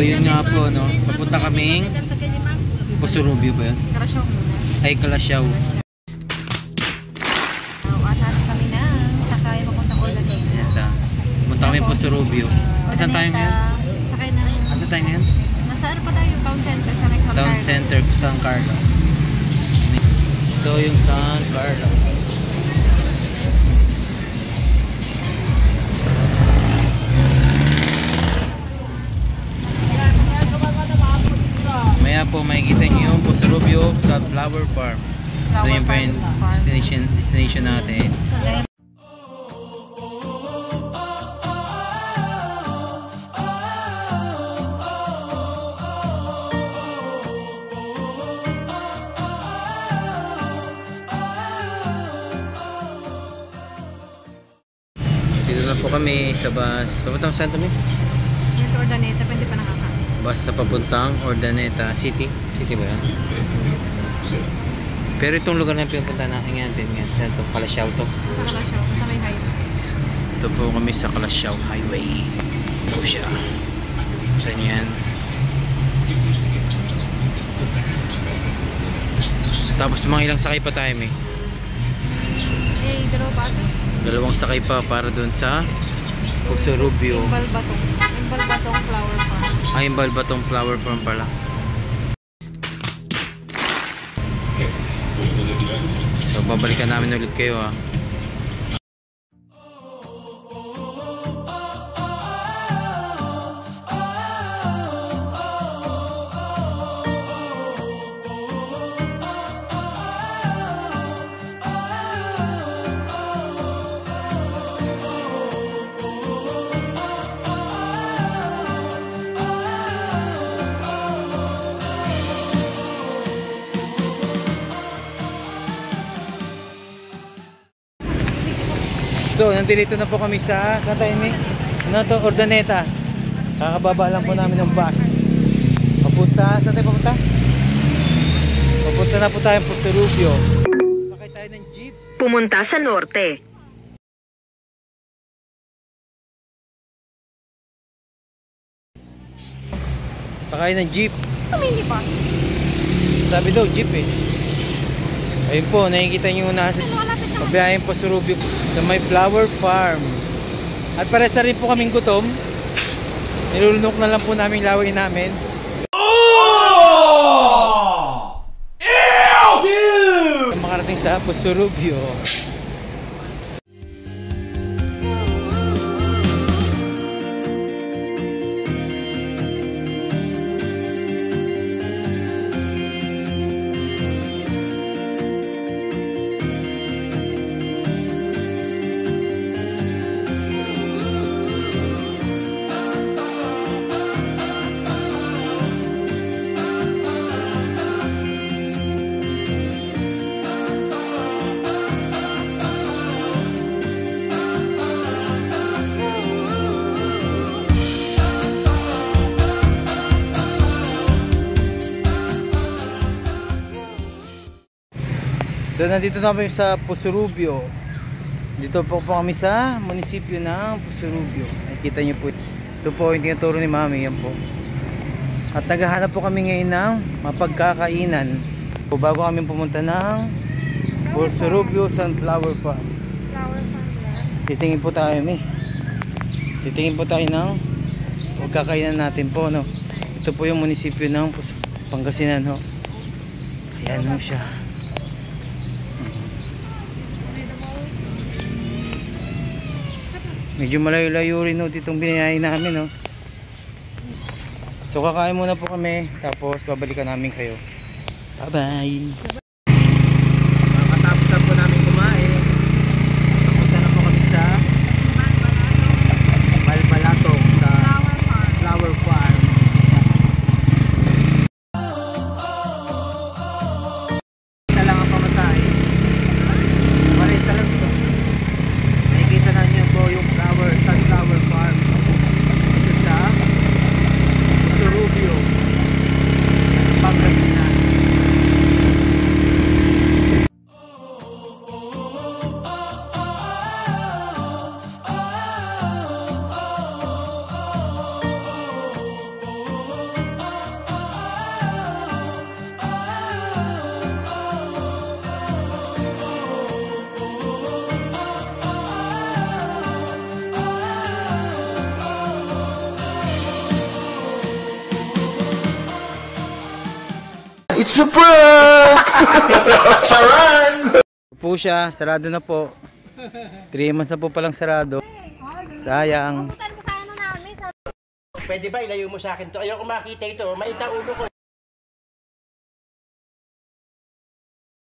yun nga po, no? Papunta kaming Pusurubio ba yun? Kalasyaw muna. Ay, Kalasyaw. Asahan kami na sakay papuntang Urdaneta. Punta kami Pusurubio. Asan tayo ngayon? Sakay na. Asan tayo ngayon? Nasa ano pa tayo? Town Center sa San Town Carlos. Center, San Carlos. Ito yung San Carlos. Maya po makikita nyo yung Pusurubio sa Flower Farm. Ito yung destination natin. Dito na po kami sa bus. Papuntang saan kami? Dito Urdaneta, pwede pa nakakaalis. Bus na papuntang Urdaneta City. City ba yan? Pero itong lugar na pinupunta natin ngayon, saan ito? Kalasyaw to. Sa Kalasyaw, sa may highway. Ito po kami sa Kalasyaw Highway. Ito siya. Saan yan? Tapos mga ilang sakay pa tayo may? Dalawa ba ito? Dalawang sakay pa para dun sa Pusurubio. Yung Balbatong Flower Farm. Ay, yung Balbatong Flower Farm pala. So babalikan namin ulit kayo ha. So, nandito na po kami sa Urdaneta. Kakababa lang po namin ng bus. Papunta, saan tayo papunta? Papunta na po tayo po sa Pusurubio. Sakay tayo ng jeep. Pumunta sa norte. Sakay ng jeep. Minibus. Sabi daw, jeep eh. Ayun po, nakikita nyo na pabiyahin po sa Pusurubio sa may Flower Farm. At pares na rin po kaming gutom. Nilulunok na lang po namin laway namin. Oh! Ew! Dude! Makarating sa Pusurubio. So nandito na kami sa Pusurubio. Dito po kami sa munisipyo ng Pusurubio. Nakikita nyo po. Ito po yung tinuturo ni Mami. Yan po. At naghahanap po kami ngayon ng mapagkakainan. So, bago kami pumunta ng Pusurubio Sunflower Farm. Titingin po tayo Titingin po tayo ng pagkakainan natin po, no. Ito po yung munisipyo ng Pangasinan, ho. Ayan mo siya. Medyo malayo-layo rin itong binayahin namin, no? So kakain muna po kami, tapos babalikan namin kayo. Bye bye. Makatapos na po namin kumain. Napunta na po kami sa Balbalato sa Flower Farm. Ito lang ang pamasahe. Marita lang ito. Nakikita na niyo po yung Sunflower Farm dito sa Pusurubio, Pangasinan. It's a prank! Charan! Po siya, sarado na po. 3 months na po palang sarado. Sayang. Pupuntahan mo sa ano namin. Pwede ba ilayo mo sa akin to? Ayoko makita ito. Maita ulo ko.